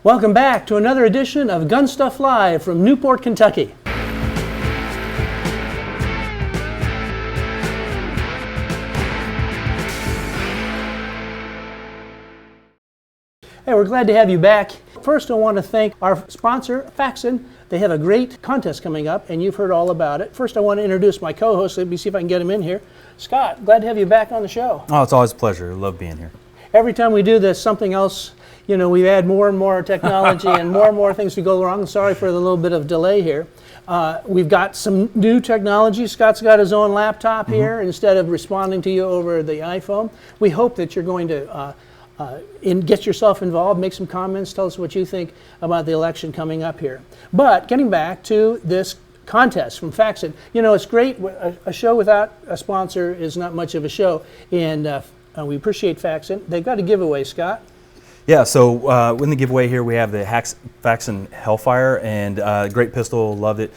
Welcome back to another edition of GunStuff Live from Newport, Kentucky. Hey, we're glad to have you back. First, I want to thank our sponsor, Faxon. They have a great contest coming up, and you've heard all about it. First, I want to introduce my co-host. Let me see if I can get him in here. Scott, glad to have you back on the show. Oh, it's always a pleasure. I love being here. Every time we do this, something else, we add more and more technology and more things to go wrong. Sorry for the little bit of delay here. We've got some new technology. Scott's got his own laptop here instead of responding to you over the iPhone. We hope that you're going to get yourself involved, make some comments, tell us what you think about the election coming up here. But getting back to this contest from Faxon, it's great. A show without a sponsor is not much of a show, and we appreciate Faxon. They've got a giveaway, Scott. Yeah, so in the giveaway here we have the Faxon Hellfire, and great pistol, loved it,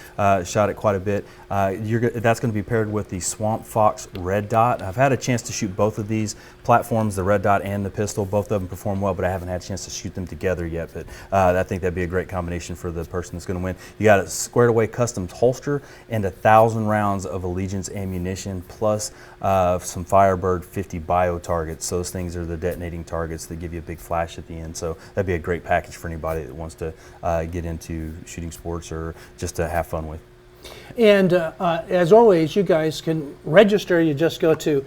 shot it quite a bit. That's going to be paired with the Swamp Fox Red Dot. I've had a chance to shoot both of these platforms, the Red Dot and the pistol. Both of them perform well, but I haven't had a chance to shoot them together yet. But I think that'd be a great combination for the person that's going to win. You got a squared away custom holster and 1,000 rounds of Allegiance ammunition, plus some Firebird 50 bio targets. So those things are the detonating targets that give you a big flash at the end. So that'd be a great package for anybody that wants to get into shooting sports or just to have fun with. And as always, you guys can register. You just go to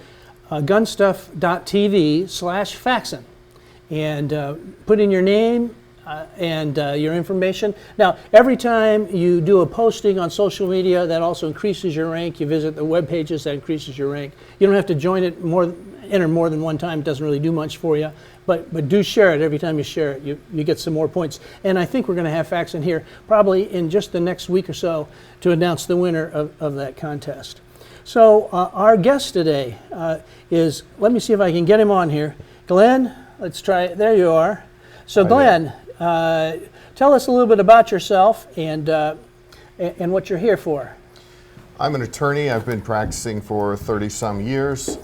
gunstuff.tv/Faxon and put in your name and your information. Now, every time you do a posting on social media, that also increases your rank. You visit the web pages, that increases your rank. You don't have to join it enter more than one time. It doesn't really do much for you. But do share it. Every time you share it, you get some more points. And I think we're going to have Faxon here probably in just the next week or so to announce the winner of that contest. So our guest today is, let me see if I can get him on here. Glenn, let's try it. There you are. So Glenn, tell us a little bit about yourself and what you're here for. I'm an attorney. I've been practicing for 30-some years.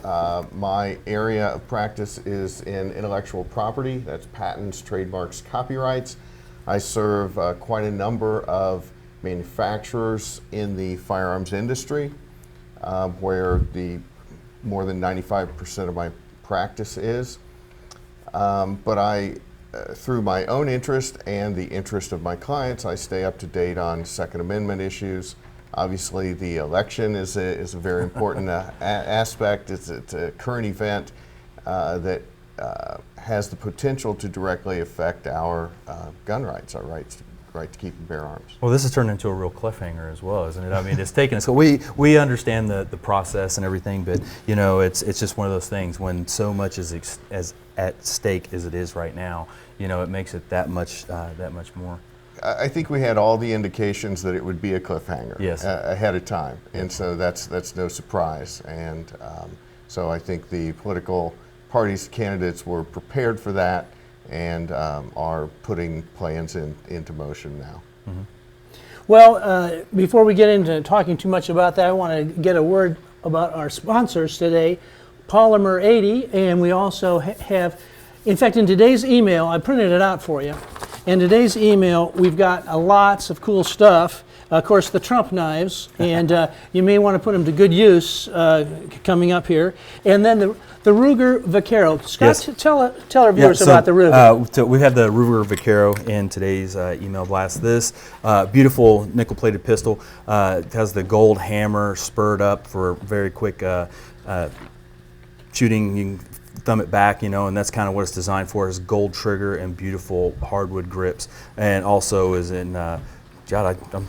My area of practice is in intellectual property. That's patents, trademarks, copyrights. I serve quite a number of manufacturers in the firearms industry, where more than 95% of my practice is. But through my own interest and the interest of my clients, I stay up to date on Second Amendment issues. Obviously, the election is a very important aspect. It's a current event that has the potential to directly affect our gun rights, our right to keep and bear arms. Well, this has turned into a real cliffhanger as well, isn't it? I mean, it's taken us. So we understand the process and everything, but it's just one of those things when so much is as at stake as it is right now. It makes it that much more. I think we had all the indications that it would be a cliffhanger ahead of time, and so that's no surprise. And so I think the political parties, candidates were prepared for that and are putting plans into motion now. Mm-hmm. Well, before we get into talking too much about that, I want to get a word about our sponsors today, Polymer 80, and we also have, in fact, in today's email, I printed it out for you. In today's email, we've got lots of cool stuff. Of course, the Trump knives, and you may want to put them to good use coming up here. And then the Ruger Vaquero. Scott, yes. Tell our viewers about the Ruger. So we have the Ruger Vaquero in today's email blast. This beautiful nickel-plated pistol has the gold hammer spurred up for very quick shooting. You can thumb it back, and that's kind of what it's designed for, is gold trigger and beautiful hardwood grips. And also is in, I'm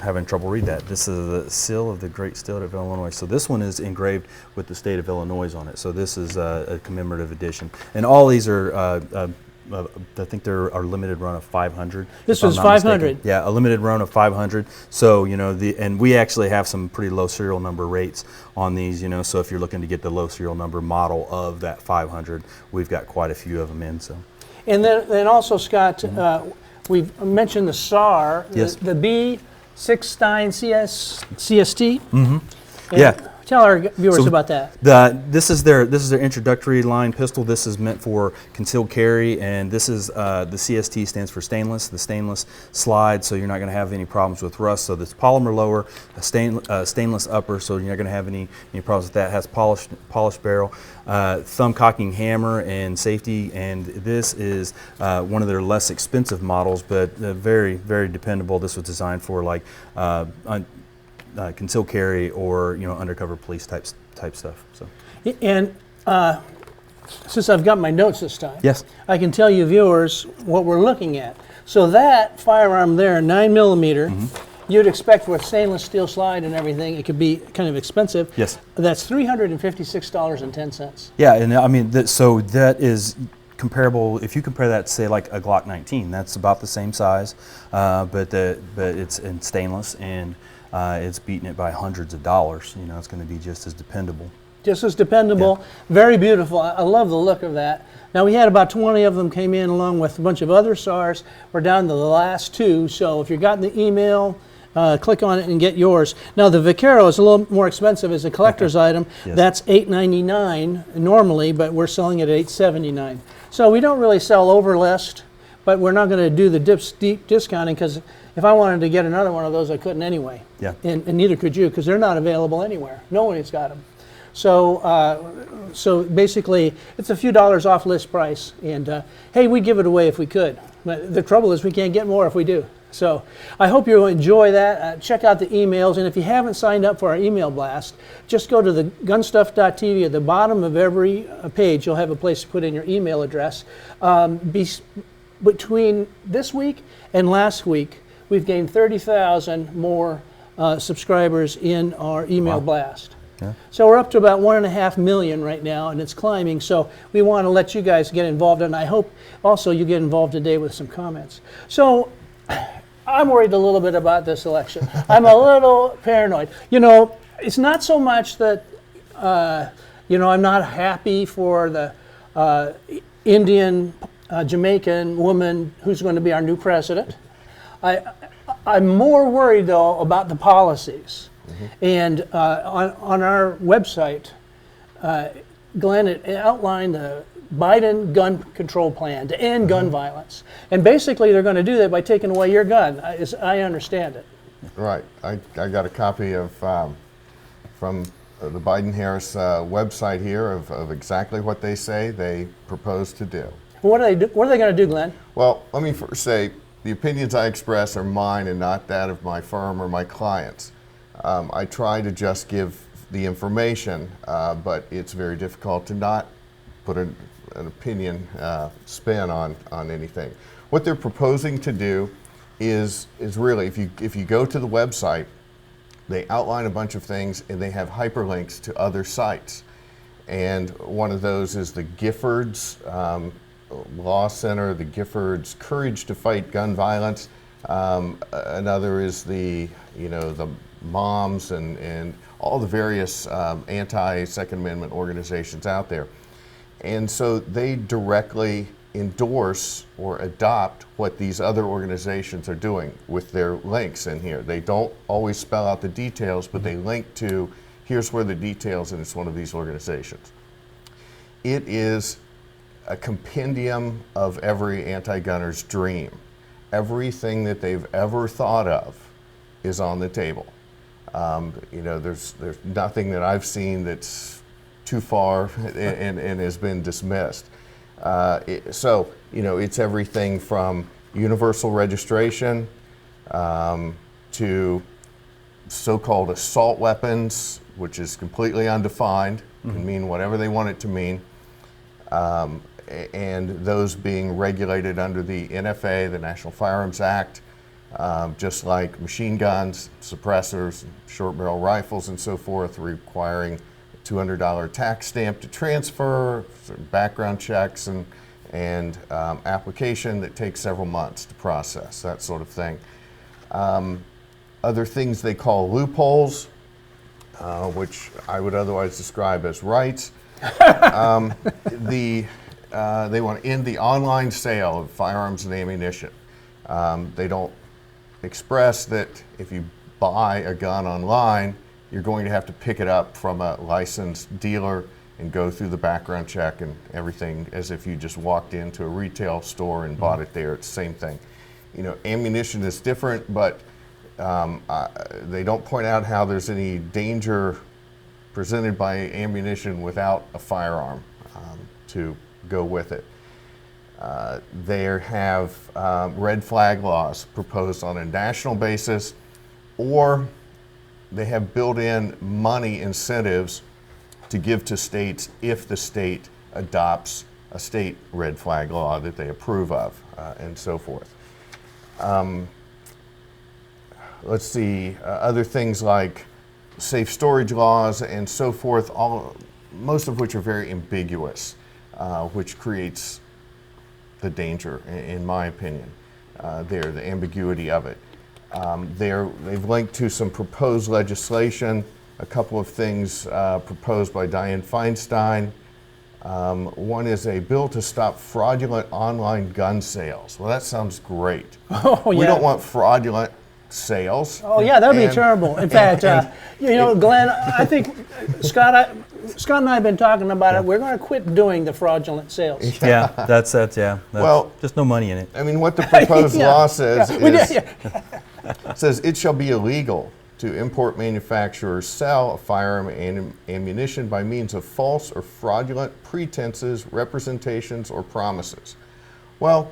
having trouble reading that. This is the seal of the great state of Illinois. So this one is engraved with the state of Illinois on it. So this is a commemorative edition. And all these are, I think there are limited run of 500. This was 500. Yeah, a limited run of 500. So and we actually have some pretty low serial number rates on these. So if you're looking to get the low serial number model of that 500, we've got quite a few of them in. So. And then also, Scott, we've mentioned the SAR, yes. the B69 CST. Mm-hmm. Yeah. Tell our viewers So about that. This is their introductory line pistol. This is meant for concealed carry, and this is the CST stands for stainless. The stainless slides, so you're not going to have any problems with rust. So this polymer lower, a stainless upper, so you're not going to have any problems with that. It has polished barrel, thumb cocking hammer, and safety. And this is one of their less expensive models, but very, very dependable. This was designed for like concealed carry or undercover police type stuff. So. And since I've got my notes this time, Yes. I can tell you viewers what we're looking at. So that firearm there, 9mm, you'd expect with stainless steel slide and everything, it could be kind of expensive. Yes. That's $356.10. Yeah, and I mean, so that is comparable. If you compare that to say like a Glock 19, that's about the same size, but it's in stainless and it's beating it by hundreds of dollars. It's going to be just as dependable. Just as dependable, Yeah. very beautiful. I love the look of that. Now we had about 20 of them came in along with a bunch of other SARs. We're down to the last 2, so if you've gotten the email, click on it and get yours. Now the Vaquer is a little more expensive as a collector's item. Yes. That's $8.99 normally, but we're selling it at $8.79. So we don't really sell over list, but we're not going to do the deep discounting because if I wanted to get another one of those, I couldn't anyway. Yeah. And neither could you because they're not available anywhere. Nobody's got them. So, so basically, it's a few dollars off list price. And hey, we'd give it away if we could. But the trouble is we can't get more if we do. So I hope you enjoy that. Check out the emails. And if you haven't signed up for our email blast, just go to the gunstuff.tv. At the bottom of every page, you'll have a place to put in your email address. Between this week and last week, we've gained 30,000 more subscribers in our email blast. Yeah. So we're up to about 1.5 million right now, and it's climbing. So we want to let you guys get involved, and I hope also you get involved today with some comments. So I'm worried a little bit about this election. I'm a little paranoid. It's not so much that, I'm not happy for the Indian, Jamaican woman who's going to be our new president. I'm more worried, though, about the policies. And on our website, Glenn outlined the Biden gun control plan to end gun violence. And basically, they're going to do that by taking away your gun, as I understand it. Right. I got a copy of from the Biden-Harris website here of exactly what they say they propose to do. What are they going to do, Glenn? Well, let me first say the opinions I express are mine and not that of my firm or my clients. I try to just give the information, but it's very difficult to not put an opinion spin on anything. What they're proposing to do is really, if you go to the website, they outline a bunch of things and they have hyperlinks to other sites. And one of those is the Giffords Law Center, the Giffords Courage to Fight Gun Violence. Another is the moms and all the various anti-Second Amendment organizations out there. And so they directly endorse or adopt what these other organizations are doing with their links in here. They don't always spell out the details, but they link to, here's where the details, and it's one of these organizations. It is a compendium of every anti-gunner's dream. Everything that they've ever thought of is on the table. There's nothing that I've seen that's too far and has been dismissed. It's everything from universal registration to so-called assault weapons, which is completely undefined, can mean whatever they want it to mean, and those being regulated under the NFA, the National Firearms Act, just like machine guns, suppressors, short barrel rifles, and so forth, requiring a $200 tax stamp to transfer, background checks, and application that takes several months to process, that sort of thing. Other things they call loopholes, which I would otherwise describe as rights. They want to end the online sale of firearms and ammunition. They don't express that if you buy a gun online, you're going to have to pick it up from a licensed dealer and go through the background check and everything as if you just walked into a retail store and bought it there. It's the same thing. You know, ammunition is different, but they don't point out how there's any danger presented by ammunition without a firearm to go with it. They have red flag laws proposed on a national basis, or they have built-in money incentives to give to states if the state adopts a state red flag law that they approve of, and so forth. Let's see, other things like safe storage laws and so forth, most of which are very ambiguous, which creates the danger, in my opinion, the ambiguity of it. They've linked to some proposed legislation, a couple of things proposed by Dianne Feinstein. One is a bill to stop fraudulent online gun sales. Well, that sounds great. Oh, yeah. We don't want fraudulent sales. Oh, yeah, that would be terrible. In fact, you know, Glenn, I think Scott and I have been talking about it. We're going to quit doing the fraudulent sales. Yeah, that's Well, just no money in it. I mean, what the proposed Yeah, law says yeah. says it shall be illegal to import, manufacture, or sell a firearm and ammunition by means of false or fraudulent pretenses, representations, or promises. Well,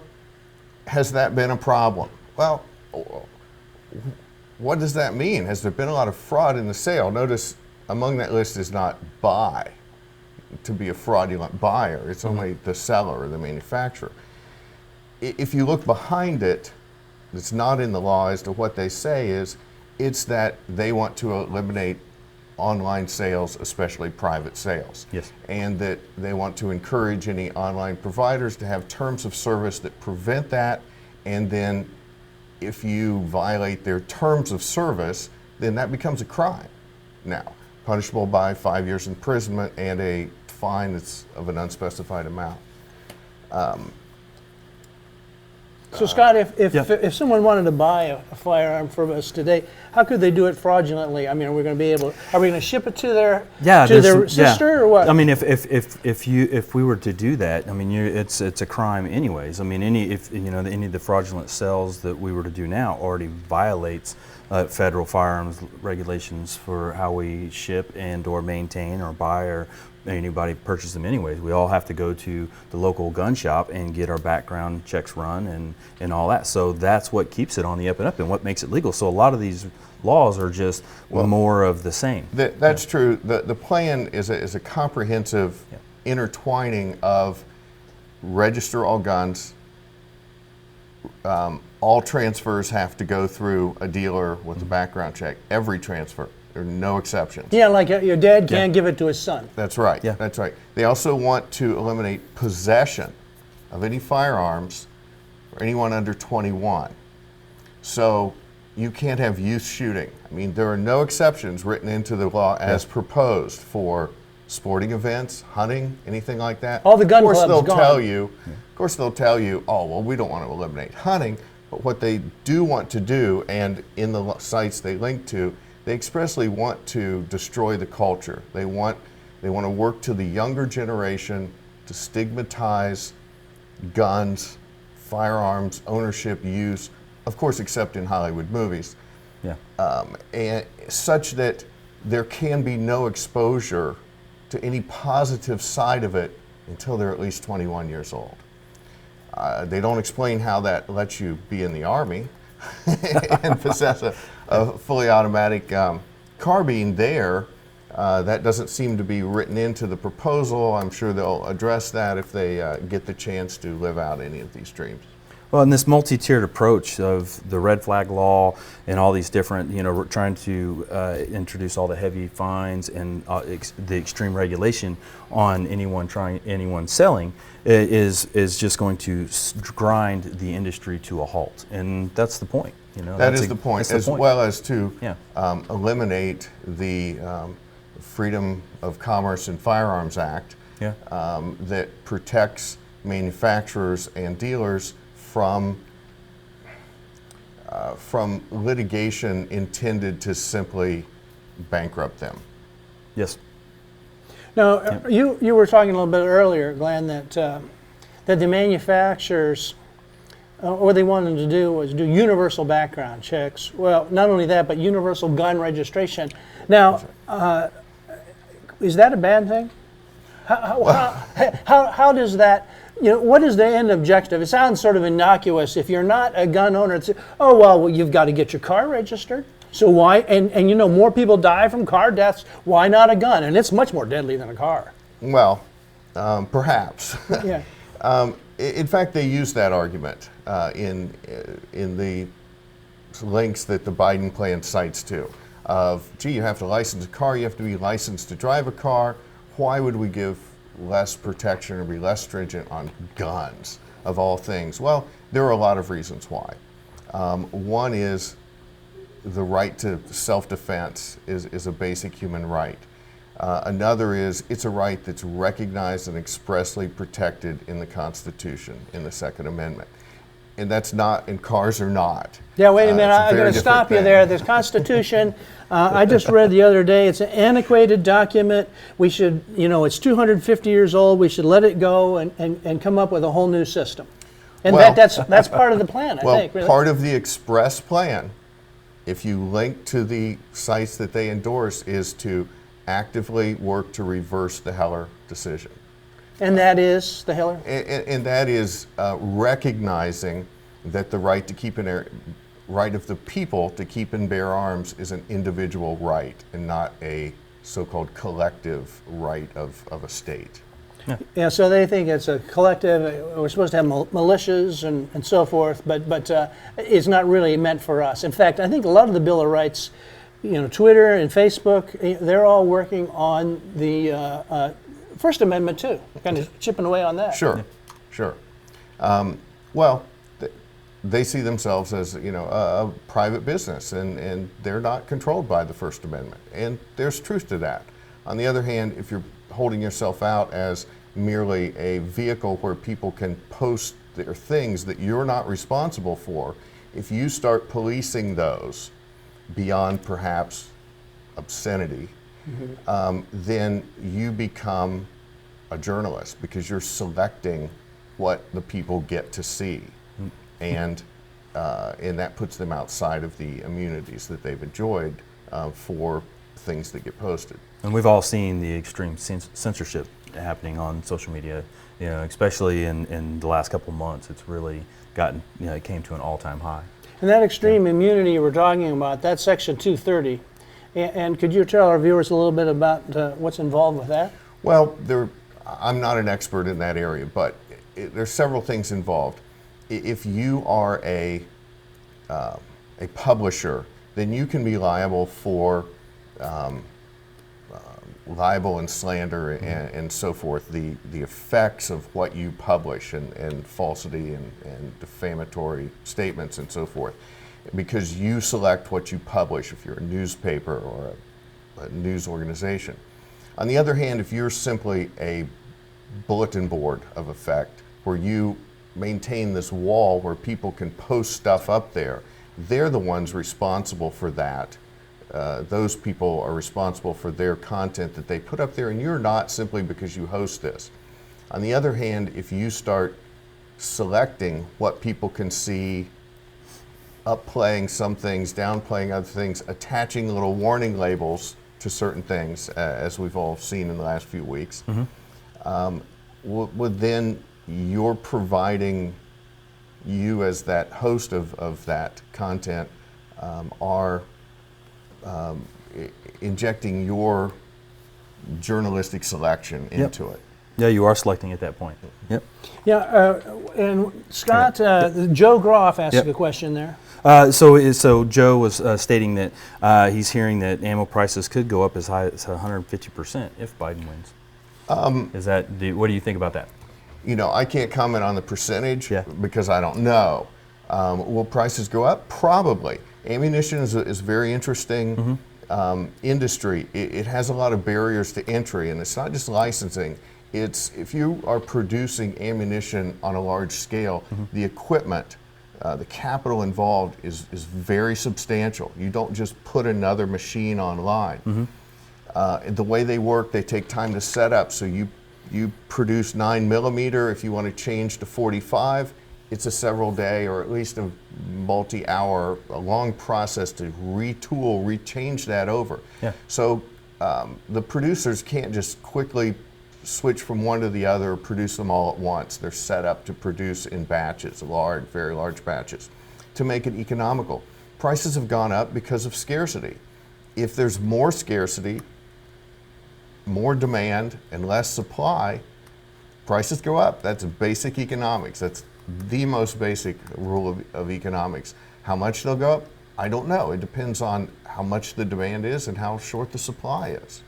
has that been a problem? Well, what does that mean? Has there been a lot of fraud in the sale? Notice among that list is not buy, to be a fraudulent buyer. It's only the seller or the manufacturer. If you look behind it, it's not in the law as to what they say is, it's that they want to eliminate online sales, especially private sales. Yes. And that they want to encourage any online providers to have terms of service that prevent that, and then if you violate their terms of service, then that becomes a crime now, punishable by 5 years imprisonment and a fine that's of an unspecified amount. So, Scott, if Yeah. someone wanted to buy a firearm from us today, how could they do it fraudulently? I mean, are we going to ship it to their sister or what? I mean, if we were to do that, I mean, it's a crime anyways. I mean, any of the fraudulent sales that we were to do now already violates federal firearms regulations for how we ship and or maintain or buy or anybody purchase them anyways. We all have to go to the local gun shop and get our background checks run and all that. So that's what keeps it on the up and up and what makes it legal. So a lot of these laws are just more of the same. That's true. The plan is a comprehensive intertwining of register all guns. All transfers have to go through a dealer with a background check. Every transfer. There are no exceptions. Yeah, like your dad can't give it to his son. That's right. Yeah. That's right. They also want to eliminate possession of any firearms for anyone under 21. So you can't have youth shooting. I mean, there are no exceptions written into the law as proposed for sporting events, hunting, anything like that. All the gun clubs Of gone. course they'll tell you, oh, well, we don't want to eliminate hunting, but what they do want to do, and in the sites they link to, they expressly want to destroy the culture. They want to work to the younger generation to stigmatize guns, firearms, ownership, use, of course, except in Hollywood movies, and such that there can be no exposure to any positive side of it until they're at least 21 years old. They don't explain how that lets you be in the Army and possess a fully automatic carbine there. That doesn't seem to be written into the proposal. I'm sure they'll address that if they get the chance to live out any of these dreams. Well, in this multi-tiered approach of the red flag law and all these different, trying to introduce all the heavy fines and the extreme regulation on anyone selling is just going to grind the industry to a halt, and that's the point. That is the point, as well as to Yeah. eliminate the Freedom of Commerce and Firearms Act that protects manufacturers and dealers from litigation intended to simply bankrupt them. Yes. Now, you were talking a little bit earlier, Glenn, that the manufacturers, what they wanted to do was do universal background checks. Well, not only that, but universal gun registration. Now, is that a bad thing? How does that, what is the end objective? It sounds sort of innocuous. If you're not a gun owner, it's, oh, well, you've got to get your car registered. So why, and more people die from car deaths, why not a gun? And it's much more deadly than a car. Well, perhaps. Yeah. In fact, they use that argument in the links that the Biden plan cites to, of, gee, you have to license a car, you have to be licensed to drive a car. Why would we give less protection or be less stringent on guns, of all things? Well, there are a lot of reasons why. One is the right to self-defense is a basic human right. Another is it's a right that's recognized and expressly protected in the Constitution, in the Second Amendment. And that's not, and cars are not. Yeah, wait a minute, I'm going to stop you there. The Constitution, I just read the other day, it's an antiquated document. We should, it's 250 years old, we should let it go and come up with a whole new system. And Well, that's part of the plan, I think. Well, Really. part of the express plan, if you link to the sites that they endorse, is to actively work to reverse the Heller decision. And that is the Hiller? And that is recognizing that the right to keep right of the people to keep and bear arms is an individual right and not a so-called collective right of a state. Yeah, so they think it's a collective, we're supposed to have militias and so forth, but it's not really meant for us. In fact, I think a lot of the Bill of Rights, Twitter and Facebook, they're all working on the First Amendment too, kind of chipping away on that. Sure, sure. Well, they see themselves as a private business, and they're not controlled by the First Amendment, and there's truth to that. On the other hand, if you're holding yourself out as merely a vehicle where people can post their things that you're not responsible for, if you start policing those beyond perhaps obscenity, then you become a journalist because you're selecting what the people get to see, and that puts them outside of the immunities that they've enjoyed for things that get posted. And we've all seen the extreme censorship happening on social media, especially in the last couple of months. It's really gotten, it came to an all-time high. And that extreme immunity you were talking about, that's Section 230. And could you tell our viewers a little bit about what's involved with that? Well, I'm not an expert in that area, but there's several things involved. If you are a publisher, then you can be liable for libel and slander and so forth, the effects of what you publish and falsity and defamatory statements and so forth, because you select what you publish if you're a newspaper or a news organization. On the other hand, if you're simply a bulletin board of effect where you maintain this wall where people can post stuff up there, they're the ones responsible for that. Those people are responsible for their content that they put up there, and you're not, simply because you host this. On the other hand, if you start selecting what people can see, upplaying some things, downplaying other things, attaching little warning labels to certain things, as we've all seen in the last few weeks, then you're providing, you as that host of that content are injecting your journalistic selection into it. Yeah, you are selecting at that point. Yep. Yeah, and Scott, Joe Groff asked a question there. So Joe was stating that he's hearing that ammo prices could go up as high as 150% if Biden wins. What do you think about that? I can't comment on the percentage because I don't know. Will prices go up? Probably. Ammunition is a very interesting industry. It has a lot of barriers to entry, and it's not just licensing. It's if you are producing ammunition on a large scale, the equipment the capital involved is very substantial. You don't just put another machine online. The way they work, they take time to set up. So you produce 9mm. If you want to change to 45, it's a several day or at least a multi-hour, a long process to retool, rechange that over. Yeah. So the producers can't just quickly switch from one to the other, produce them all at once. They're set up to produce in batches, large, very large batches, to make it economical. Prices have gone up because of scarcity. If there's more scarcity, more demand, and less supply, prices go up. That's basic economics. That's the most basic rule of economics. How much they'll go up, I don't know. It depends on how much the demand is and how short the supply is.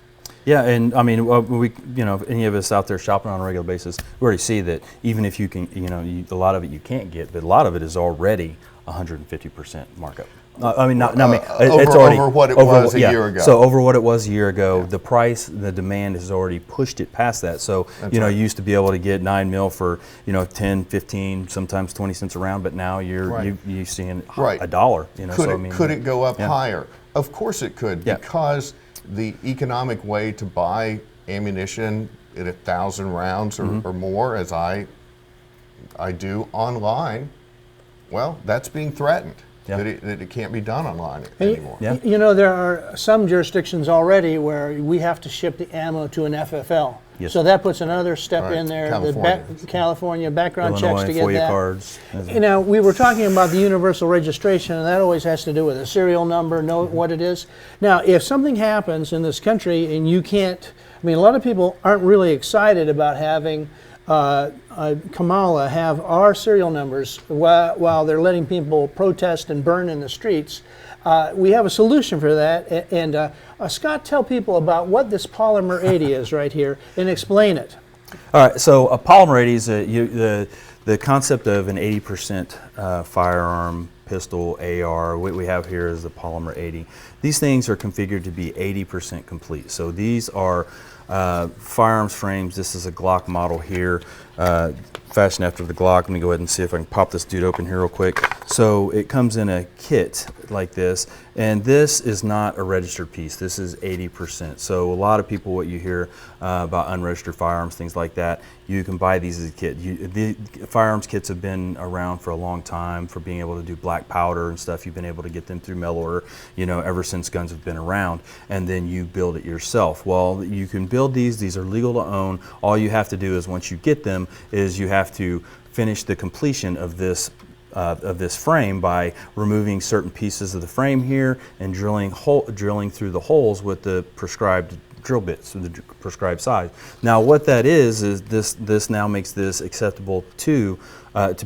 Yeah, and I mean, we, you know, any of us out there shopping on a regular basis, we already see that even if you can, you know, a lot of it you can't get, but a lot of it is already 150% markup. I mean, it's already over what it was a year ago. So over what it was a year ago, the price, the demand has already pushed it past that. So That's you know, right. you used to be able to get 9mm for 10, 15, sometimes 20 cents a round, but now you're seeing Right. $1. You know, Could, so it, I mean, could it go up yeah. higher? Of course it could, Yeah. because the economic way to buy ammunition at 1,000 rounds or more, as I do online, well, that's being threatened. Yeah. That it can't be done online And anymore. Yeah. You know, there are some jurisdictions already where we have to ship the ammo to an FFL. Yes. So that puts another step Right. in there. California. California background Illinois, checks to get FOIA that. cards. You know, we were talking about the universal registration, and that always has to do with a serial number, know what it is. Now, if something happens in this country and you can't, I mean, a lot of people aren't really excited about having Kamala have our serial numbers while they're letting people protest and burn in the streets. We have a solution for that. And Scott, tell people about what this Polymer 80 is right here and explain it. All right, so a Polymer 80 is the concept of an 80% firearm, pistol, AR. What we have here is the Polymer 80. These things are configured to be 80% complete. So these are firearms frames. This is a Glock model here, fashioned after the Glock. Let me go ahead and see if I can pop this dude open here real quick. So it comes in a kit like this, and this is not a registered piece. This is 80%. So a lot of people, what you hear about unregistered firearms, things like that, you can buy these as a kit. The firearms kits have been around for a long time for being able to do black powder and stuff. You've been able to get them through mail order, ever since guns have been around, and then you build it yourself. Well, you can build these are legal to own. All you have to do is, once you get them, is you have to finish the completion of this frame by removing certain pieces of the frame here and drilling through the holes with the prescribed drill bits, the prescribed size. Now what that is this now makes this acceptable to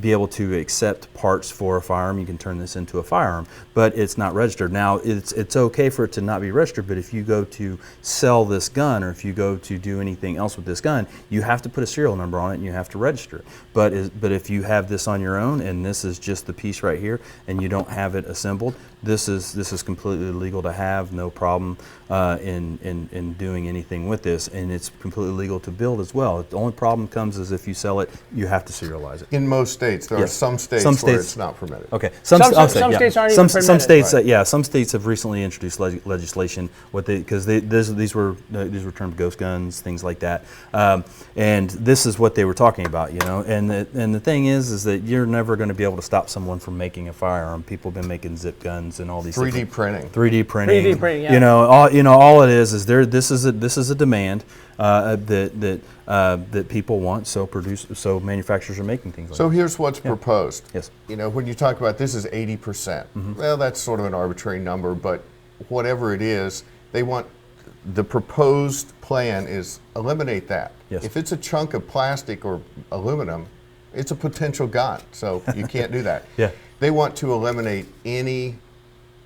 be able to accept parts for a firearm. You can turn this into a firearm, but it's not registered. Now it's okay for it to not be registered, but if you go to sell this gun, or if you go to do anything else with this gun, you have to put a serial number on it and you have to register it. But if you have this on your own, and this is just the piece right here, and you don't have it assembled, this is completely legal to have, no problem in doing anything with this, and it's completely legal to build as well. The only problem comes is if you sell it, you have to serialize it. In most states, there are Yes. some states where it's not permitted. Okay. Some states aren't even permitted. Some states, Right. some states have recently introduced legislation because these were termed ghost guns, things like that, and this is what they were talking about, And the thing is that you're never going to be able to stop someone from making a firearm. People have been making zip guns and all these 3D printing. 3D printing. 3D printing, yeah. All it is there. This is a demand that people want. So manufacturers are making things like So that. here's what's proposed. Yes. When you talk about this is 80%, well, that's sort of an arbitrary number, but whatever it is, the proposed plan is eliminate that. Yes. If it's a chunk of plastic or aluminum, it's a potential gun, so you can't do that. Yeah. They want to eliminate any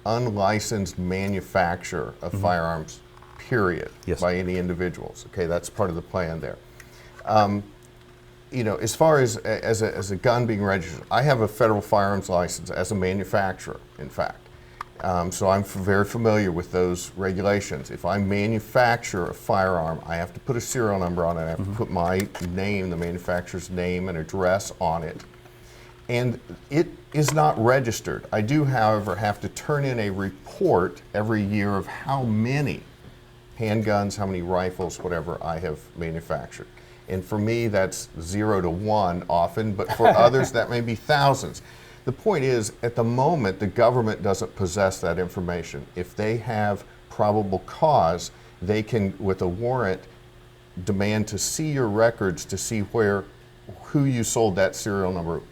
unlicensed manufacture of firearms, period, Yes. by any individuals. Okay, that's part of the plan there. As far as a gun being registered, I have a federal firearms license as a manufacturer, in fact. So I'm very familiar with those regulations. If I manufacture a firearm, I have to put a serial number on it. I have to put my name, the manufacturer's name and address on it. And it is not registered. I do, however, have to turn in a report every year of how many handguns, how many rifles, whatever I have manufactured. And for me, that's 0 to 1 often, but for others, that may be thousands. The point is, at the moment, the government doesn't possess that information. If they have probable cause, they can, with a warrant, demand to see your records to see who you sold that serial number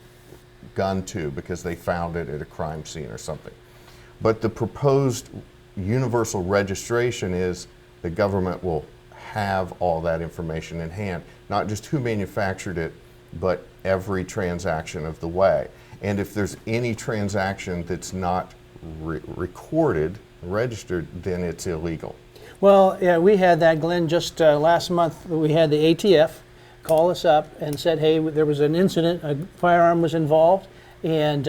gun to because they found it at a crime scene or something. But the proposed universal registration is the government will have all that information in hand, not just who manufactured it, but every transaction of the way. And if there's any transaction that's not recorded, registered, then it's illegal. Well, yeah, we had that, Glenn, just last month. We had the ATF call us up and said, hey, there was an incident, a firearm was involved, and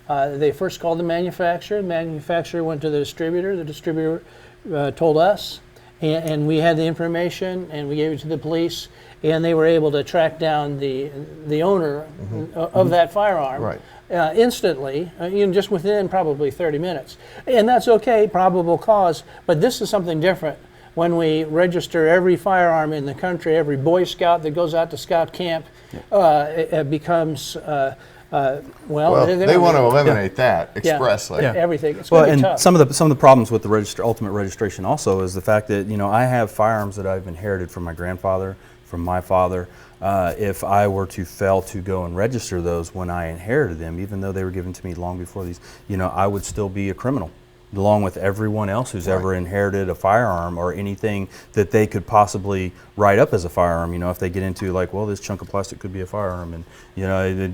they first called the manufacturer. The manufacturer went to the distributor told us, and we had the information, and we gave it to the police, and they were able to track down the owner of that firearm instantly, just within probably 30 minutes. And that's okay, probable cause, but this is something different. When we register every firearm in the country, every Boy Scout that goes out to scout camp, it becomes, they want to eliminate that expressly. Everything. It's Well, going to be and tough. some of the problems with the ultimate registration also is the fact that I have firearms that I've inherited from my grandfather, from my father. If I were to fail to go and register those when I inherited them, even though they were given to me long before these, I would still be a criminal, along with everyone else who's ever inherited a firearm or anything that they could possibly write up as a firearm. If they get into like, well, this chunk of plastic could be a firearm, and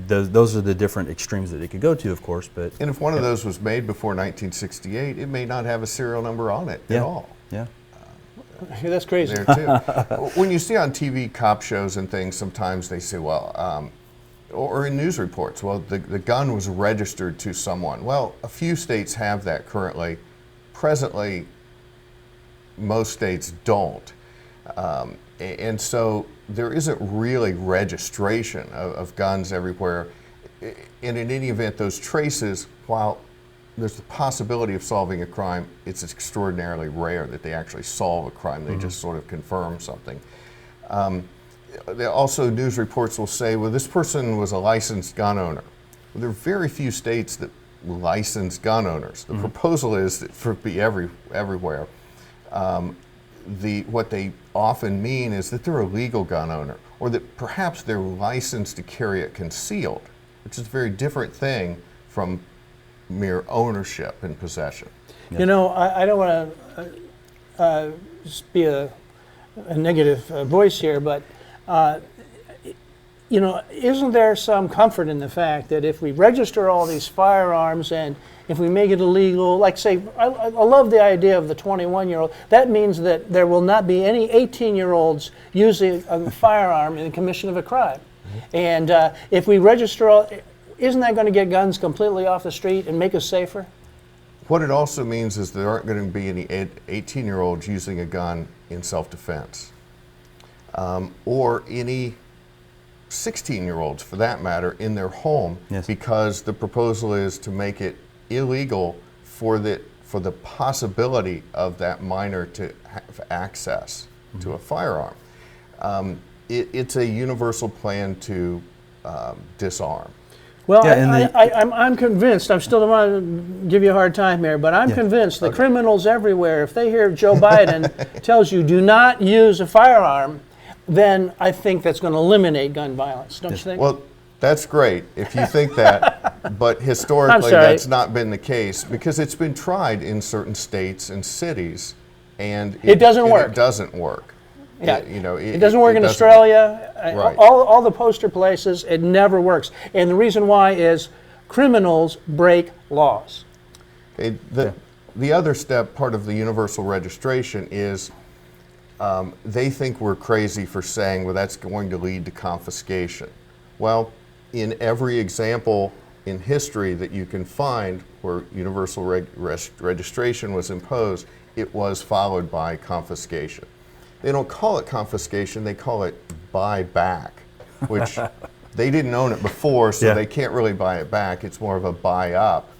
those are the different extremes that it could go to, of course. But and if one of those was made before 1968, it may not have a serial number on it at all. Yeah. That's crazy. There too. When you see on TV cop shows and things, sometimes they say, well, or in news reports, well, the gun was registered to someone. Well, a few states have that currently. Presently, most states don't. And so there isn't really registration of guns everywhere. And in any event, those traces, while there's the possibility of solving a crime, it's extraordinarily rare that they actually solve a crime. They just sort of confirm something. Also, news reports will say, well, this person was a licensed gun owner. Well, there are very few states that license gun owners. The proposal is that for it be everywhere. What they often mean is that they're a legal gun owner, or that perhaps they're licensed to carry it concealed, which is a very different thing from mere ownership and possession. I don't want to just be a negative voice here, but isn't there some comfort in the fact that if we register all these firearms and if we make it illegal, like say, I love the idea of the 21-year-old, that means that there will not be any 18-year-olds using a firearm in the commission of a crime. And if we register all, isn't that going to get guns completely off the street and make us safer? What it also means is there aren't going to be any 18-year-olds using a gun in self-defense, or any 16-year-olds, for that matter, in their home, because the proposal is to make it illegal for the possibility of that minor to have access to a firearm. It's a universal plan to disarm. Well, I'm convinced, I still don't want to give you a hard time here, but I'm convinced the criminals everywhere, if they hear Joe Biden tells you do not use a firearm, then I think that's going to eliminate gun violence, don't you think? Well, that's great if you think that, but historically that's not been the case because it's been tried in certain states and cities, and it doesn't work. It doesn't work. Yeah, it doesn't work in Australia. All the poster places, it never works. And the reason why is criminals break laws. The other step, part of the universal registration, is they think we're crazy for saying, well, that's going to lead to confiscation. Well, in every example in history that you can find where universal registration was imposed, it was followed by confiscation. They don't call it confiscation, they call it buyback, which they didn't own it before, so Yeah. they can't really buy it back. It's more of a buy up.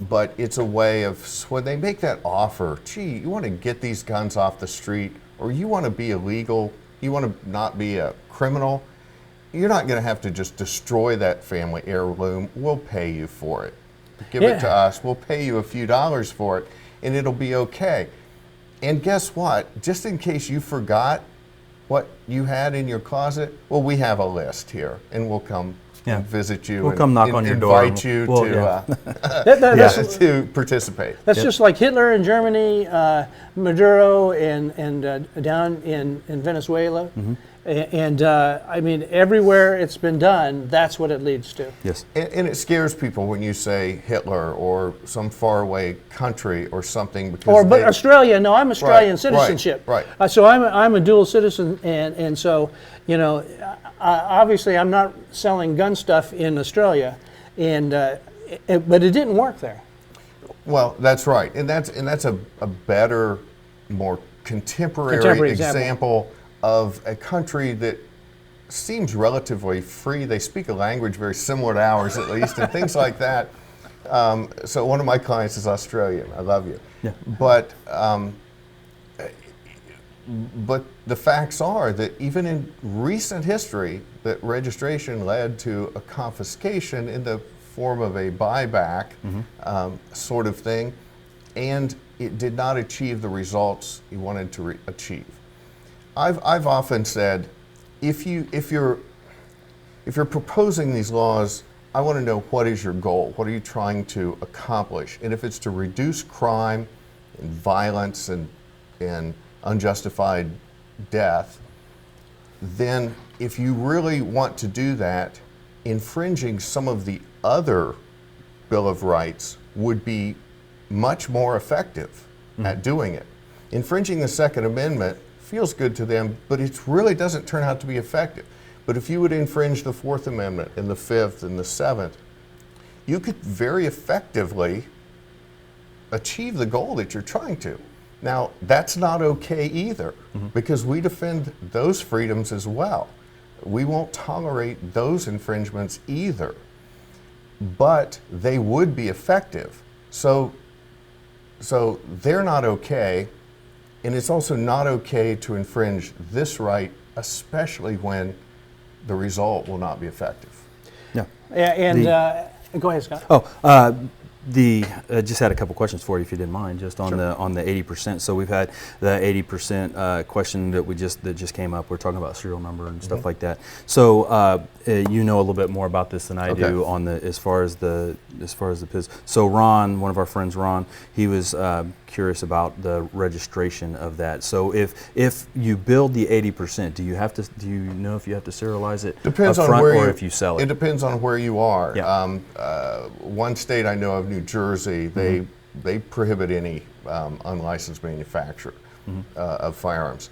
But it's a way of, when they make that offer, gee, you want to get these guns off the street, or you want to be illegal, you want to not be a criminal, you're not going to have to just destroy that family heirloom. We'll pay you for it. Give it to Yeah. us. We'll pay you a few dollars for it, and it'll be okay. And guess what? Just in case you forgot what you had in your closet, well, we have a list here, and we'll come and visit you. We'll and come knock on your door. Invite you We'll- to yeah. That's, to participate. that's just like Hitler in Germany, Maduro and down in Venezuela. And I mean, everywhere it's been done, that's what it leads to. Yes. And it scares people when you say Hitler or some faraway country or something, because Or but they- Australia, no, I'm Australian right, citizenship. right. So I'm a dual citizen, and so obviously I'm not selling gun stuff in Australia, and but it didn't work there. Well, that's right, and that's a better, more contemporary example of a country that seems relatively free. They speak a language very similar to ours, at least, and things like that. So one of my clients is Australian. I love you. Yeah. But the facts are that even in recent history, that registration led to a confiscation in the form of a buyback sort of thing, and it did not achieve the results you wanted to achieve. I've often said, if you're proposing these laws, I want to know, what is your goal? What are you trying to accomplish? And if it's to reduce crime and violence and unjustified death, then if you really want to do that, infringing some of the other Bill of Rights would be much more effective at doing it. Infringing the Second Amendment feels good to them, but it really doesn't turn out to be effective. But if you would infringe the Fourth Amendment and the Fifth and the Seventh, you could very effectively achieve the goal that you're trying to. Now, that's not okay either, because we defend those freedoms as well. We won't tolerate those infringements either, but they would be effective. So they're not okay, and it's also not okay to infringe this right, especially when the result will not be effective. Yeah. And go ahead, Scott. Just had a couple questions for you, if you didn't mind, just on the 80%. So we've had the 80% question that just came up. We're talking about serial number and stuff like that. So you know a little bit more about this than I do on the as far as the PIS. So Ron, one of our friends, Ron, he was curious about the registration of that. So if you build the 80%, do you know if you have to serialize it Depends up on front where or if you sell it? It depends on where you are. Yeah. One state I know of, New Jersey, they prohibit any unlicensed manufacturer of firearms.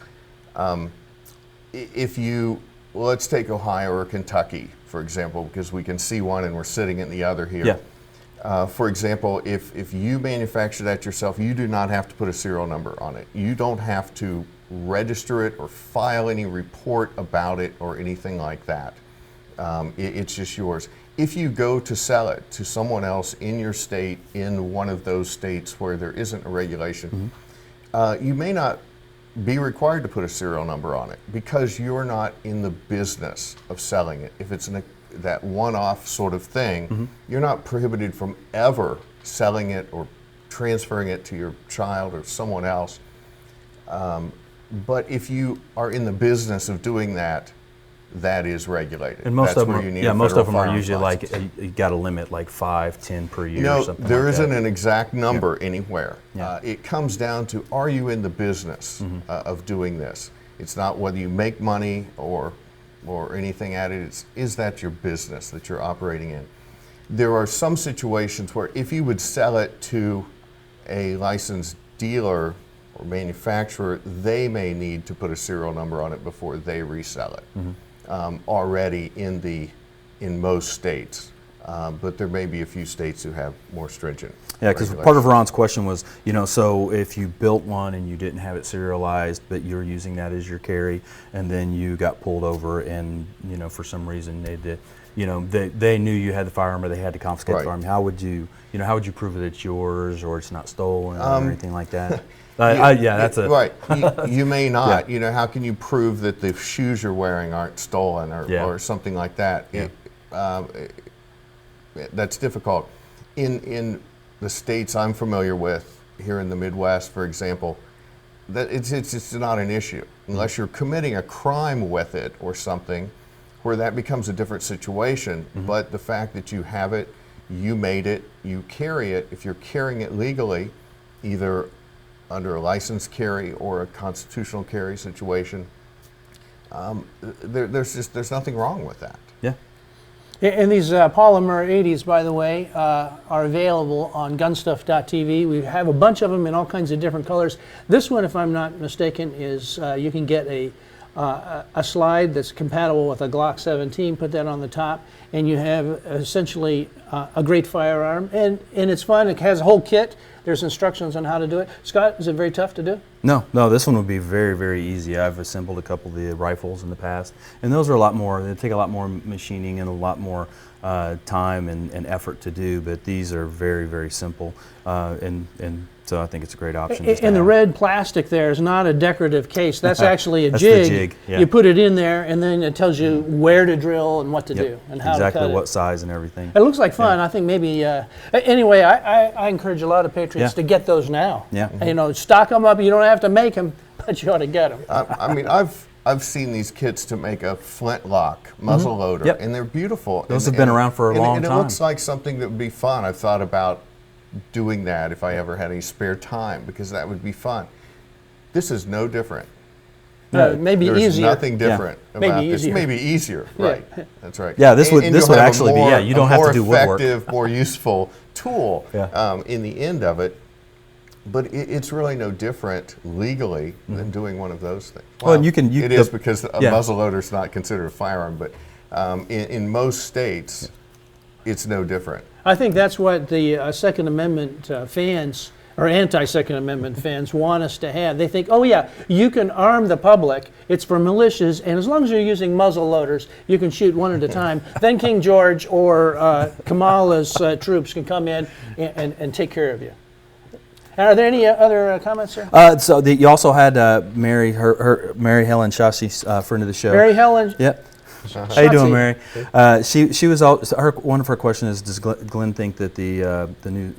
Let's take Ohio or Kentucky, for example, because we can see one and we're sitting in the other here. Yeah. For example, if you manufacture that yourself, you do not have to put a serial number on it. You don't have to register it or file any report about it or anything like that. It's just yours. If you go to sell it to someone else in your state, in one of those states where there isn't a regulation, you may not be required to put a serial number on it because you're not in the business of selling it. If it's that one-off sort of thing, you're not prohibited from ever selling it or transferring it to your child or someone else. But if you are in the business of doing that, that is regulated. And most That's of them, where you need a most of federal them are firearms usually license. like you got a limit like 5, 10 per year or No, something. there like isn't that. an exact number anywhere. Yeah. It comes down to, are you in the business of doing this? It's not whether you make money or anything at it. Is that your business that you're operating in? There are some situations where if you would sell it to a licensed dealer or manufacturer, they may need to put a serial number on it before they resell it. Already in most states, but there may be a few states who have more stringent. Yeah, because part of Ron's question was, so if you built one and you didn't have it serialized, but you're using that as your carry, and then you got pulled over, and for some reason they knew you had the firearm or they had to confiscate Right. the firearm. How would you prove that it's yours or it's not stolen or anything like that? That's a right. You may not. How can you prove that the shoes you're wearing aren't stolen or something like that? Yeah. That's difficult. In the states I'm familiar with, here in the Midwest, for example, that it's not an issue unless you're committing a crime with it or something, where that becomes a different situation. But the fact that you have it, you made it, you carry it. If you're carrying it legally, either under a licensed carry or a constitutional carry situation, there's nothing wrong with that. Yeah. And these Polymer 80s, by the way, are available on GunStuff.tv. We have a bunch of them in all kinds of different colors. This one, if I'm not mistaken, is you can get a slide that's compatible with a Glock 17, put that on the top, and you have essentially a great firearm. And it's fun. It has a whole kit. There's instructions on how to do it. Scott, is it very tough to do? No, this one would be very, very easy. I've assembled a couple of the rifles in the past, and those are they take a lot more machining and a lot more time and effort to do, but these are very, very simple, and so I think it's a great option. And the red plastic there is not a decorative case. That's actually a That's jig. the jig, yeah. You put it in there, and then it tells you where to drill and what to do and how to cut exactly it. what size and everything. It looks like fun. I think maybe. Anyway, I encourage a lot of patriots to get those now. Yeah. Stock them up. You don't have to make them, but you ought to get them. I mean, I've seen these kits to make a flintlock muzzle loader, Yep. and they're beautiful. Those have been around for a long and time. it looks like something that would be fun. I've thought about doing that if I ever had any spare time, because that would be fun. This is no different. Maybe There's easier. nothing different Maybe about this. easier. Maybe easier, right? That's right. Yeah, this would And you'll would have actually be you don't have to do woodwork. A more effective, more useful tool Yeah. in the end of it. But it's really no different legally than doing one of those things. Well, and it is because a muzzle loader is not considered a firearm, but in most states, it's no different. I think that's what the Second Amendment fans or anti-Second Amendment fans want us to have. They think, oh yeah, you can arm the public. It's for militias, and as long as you're using muzzle loaders, you can shoot one at a time. Then King George or Kamala's troops can come in and take care of you. Are there any other comments, sir? You also had Mary Helen Shashi, friend of the show. Mary Helen. Yep. How you doing, Mary? She was one of her questions is, does Glenn think that the new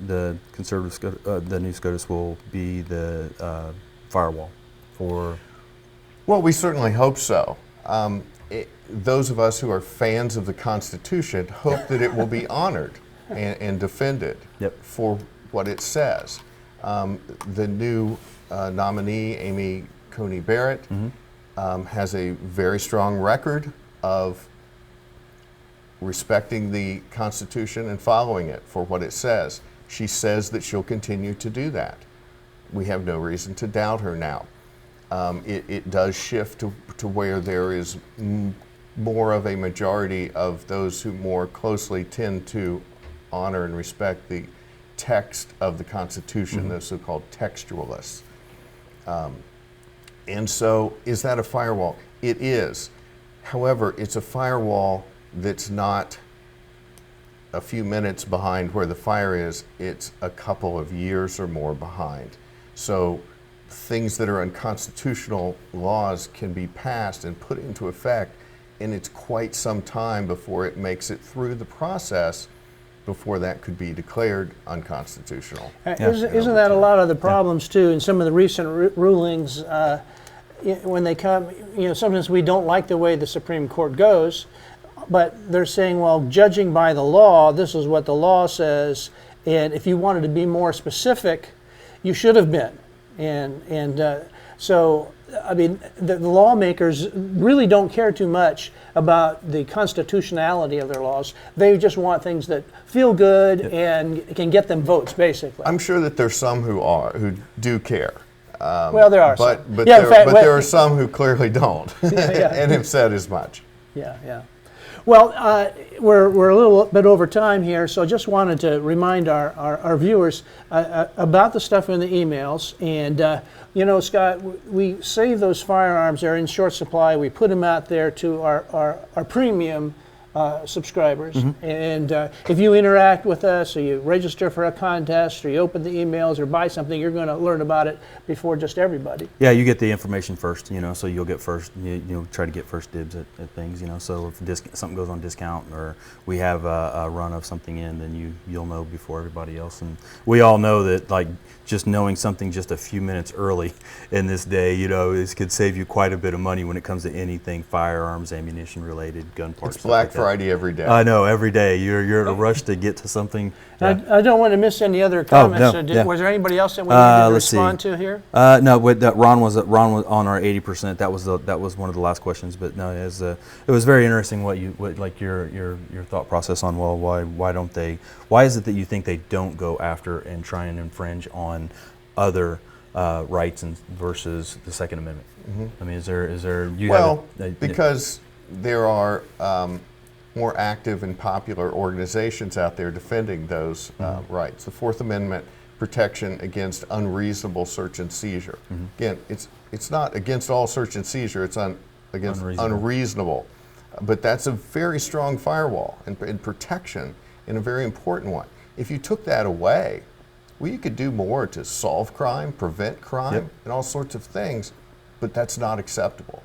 SCOTUS will be the firewall for? Well, we certainly hope so. Those of us who are fans of the Constitution hope that it will be honored and defended for what it says. The new nominee, Amy Coney Barrett, has a very strong record of respecting the Constitution and following it for what it says. She says that she'll continue to do that. We have no reason to doubt her now. It does shift to where there is more of a majority of those who more closely tend to honor and respect the text of the Constitution, those so-called textualists. And so, is that a firewall? It is. However, it's a firewall that's not a few minutes behind where the fire is. It's a couple of years or more behind. So things that are unconstitutional laws can be passed and put into effect, and it's quite some time before it makes it through the process before that could be declared unconstitutional. Isn't that a lot of the problems too in some of the recent rulings when they come, sometimes we don't like the way the Supreme Court goes, but they're saying, well, judging by the law, this is what the law says, and if you wanted to be more specific, you should have been. So, I mean, the lawmakers really don't care too much about the constitutionality of their laws. They just want things that feel good and can get them votes, basically. I'm sure that there's some who do care. Well, there are some. But there are some who clearly don't and have said as much. Yeah. Well, we're a little bit over time here, so I just wanted to remind our viewers about the stuff in the emails. And, Scott, we save those firearms. They're in short supply. We put them out there to our premium subscribers. And if you interact with us, or you register for a contest, or you open the emails, or buy something, you're going to learn about it before just everybody. Yeah, you get the information first, so you'll get first, try to get first dibs at things, so if something goes on discount or we have a run of something in, then you'll know before everybody else. And we all know that, like, just knowing something just a few minutes early in this day, this could save you quite a bit of money when it comes to anything firearms, ammunition related, gun parts. It's Black Friday every day. I know, every day. You're in a rush to get to something. Yeah. I don't want to miss any other comments. no, yeah. Was there anybody else that we needed to respond to here? No, Ron was on our 80%. That was one of the last questions. But no, it was very interesting what your thought process on, well, why is it that you think they don't go after and try and infringe on other rights versus the Second Amendment? I mean, is there because there are more active and popular organizations out there defending those rights. The Fourth Amendment protection against unreasonable search and seizure. Again, it's not against all search and seizure, it's against unreasonable. But that's a very strong firewall and protection, and a very important one. If you took that away, well, you could do more to solve crime, prevent crime, and all sorts of things, but that's not acceptable.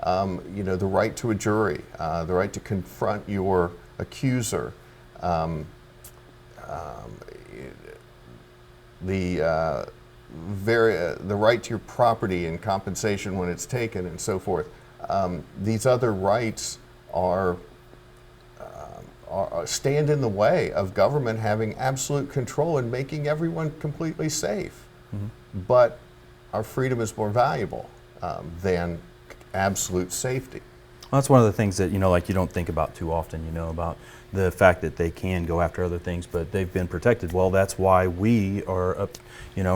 The right to a jury, the right to confront your accuser, the right to your property and compensation when it's taken, and so forth. These other rights stand in the way of government having absolute control and making everyone completely safe. But our freedom is more valuable than absolute safety. Well, that's one of the things that you don't think about too often. About the fact that they can go after other things, but they've been protected. Well, that's why we are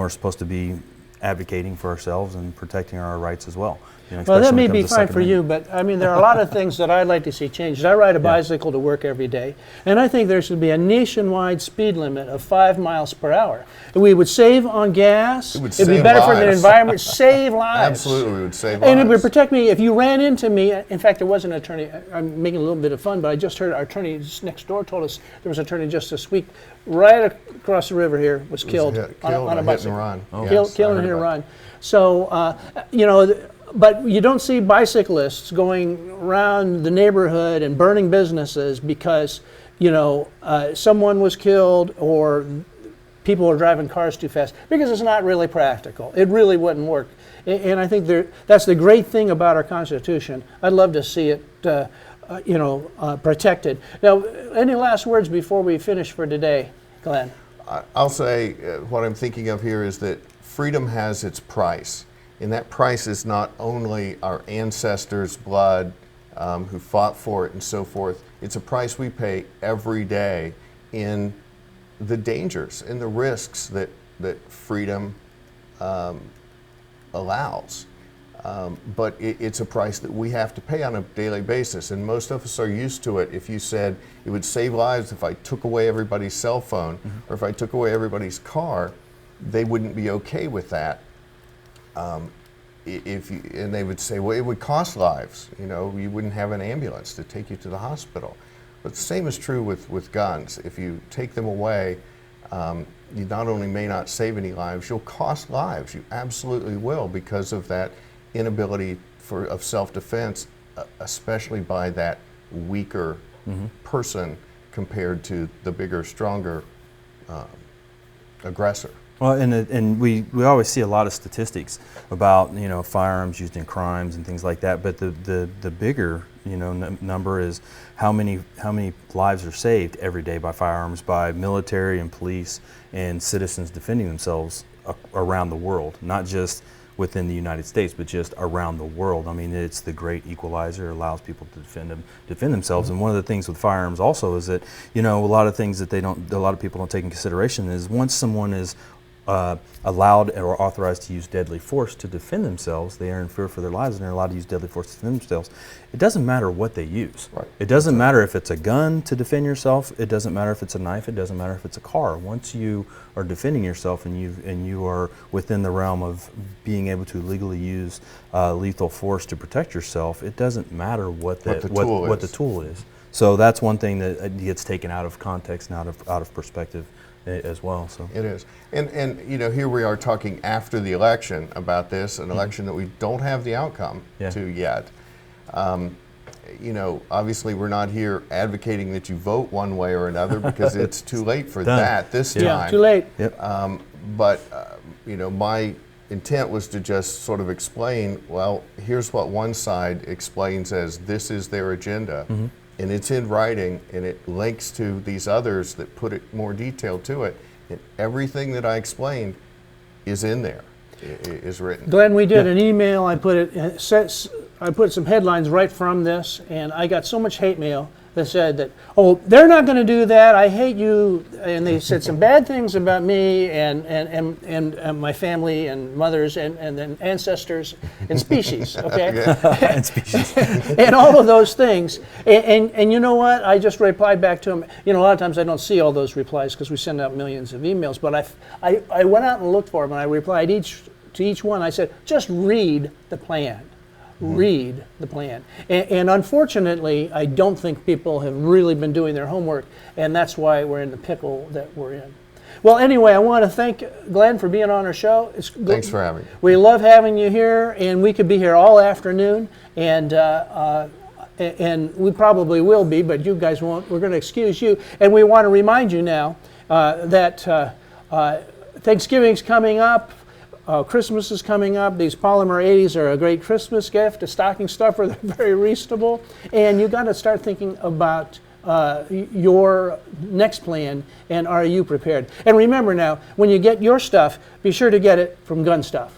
supposed to be advocating for ourselves and protecting our rights as well. Well, that may be fine for you, but I mean, there are a lot of things that I'd like to see changed. I ride a bicycle to work every day, and I think there should be a nationwide speed limit of 5 miles per hour. We would save on gas. It'd be better for the environment. Save lives. Absolutely, we would save lives. And it would protect me if you ran into me. In fact, there was an attorney. I'm making a little bit of fun, but I just heard our attorney just next door told us there was an attorney just this week, right across the river here, was killed on a bicycle. Killed and hit and run. So, but you don't see bicyclists going around the neighborhood and burning businesses because, someone was killed or people are driving cars too fast, because it's not really practical. It really wouldn't work. And I think that's the great thing about our Constitution. I'd love to see it, protected. Now, any last words before we finish for today, Glenn? I'll say what I'm thinking of here is that freedom has its price. And that price is not only our ancestors' blood who fought for it and so forth. It's a price we pay every day in the dangers and the risks that freedom allows. But it's a price that we have to pay on a daily basis. And most of us are used to it. If you said it would save lives if I took away everybody's cell phone or if I took away everybody's car, they wouldn't be okay with that. And they would say, well, it would cost lives. You wouldn't have an ambulance to take you to the hospital. But the same is true with guns. If you take them away, you not only may not save any lives, you'll cost lives. You absolutely will, because of that inability of self-defense, especially by that weaker person compared to the bigger, stronger aggressor. Well, and we always see a lot of statistics about firearms used in crimes and things like that. But the bigger number is how many lives are saved every day by firearms, by military and police and citizens defending themselves around the world, not just within the United States, but just around the world. I mean, it's the great equalizer. It allows people to defend themselves. And one of the things with firearms also is that a lot of things that a lot of people don't take in consideration is once someone is allowed or authorized to use deadly force to defend themselves, they are in fear for their lives and they're allowed to use deadly force to defend themselves. It doesn't matter what they use. Right. It doesn't matter if it's a gun to defend yourself. It doesn't matter if it's a knife. It doesn't matter if it's a car. Once you are defending yourself and you are within the realm of being able to legally use lethal force to protect yourself, it doesn't matter what the tool is. So that's one thing that gets taken out of context and out of perspective as well. So It is. And you know, here we are talking after the election about this, an election that we don't have the outcome to yet. You know, obviously we're not here advocating that you vote one way or another because it's too late for that this time. Yeah, too late. Yep. But you know, my intent was to just sort of explain, well, here's what one side explains as this is their agenda, and it's in writing, and it links to these others that put it more detail to it, and everything that I explained is in there, is written. Glenn, we did an email. I put some headlines right from this, and I got so much hate mail that said that, oh, they're not going to do that. I hate you, and they said some bad things about me and my family and mothers and then ancestors and species. Okay, and species. and all of those things. And you know what? I just replied back to them. You know, a lot of times I don't see all those replies because we send out millions of emails. But I went out and looked for them, and I replied to each one. I said, just read the plan. Read the plan. And unfortunately, I don't think people have really been doing their homework, and that's why we're in the pickle that we're in. Well, anyway, I want to thank Glenn for being on our show. Thanks for having me. We love having you here, and we could be here all afternoon, and we probably will be, but you guys won't. We're going to excuse you, and we want to remind you now that Thanksgiving's coming up. Christmas is coming up. These Polymer 80s are a great Christmas gift, a stocking stuffer. They're very reasonable. And you've got to start thinking about your next plan, and are you prepared? And remember now, when you get your stuff, be sure to get it from GunStuff.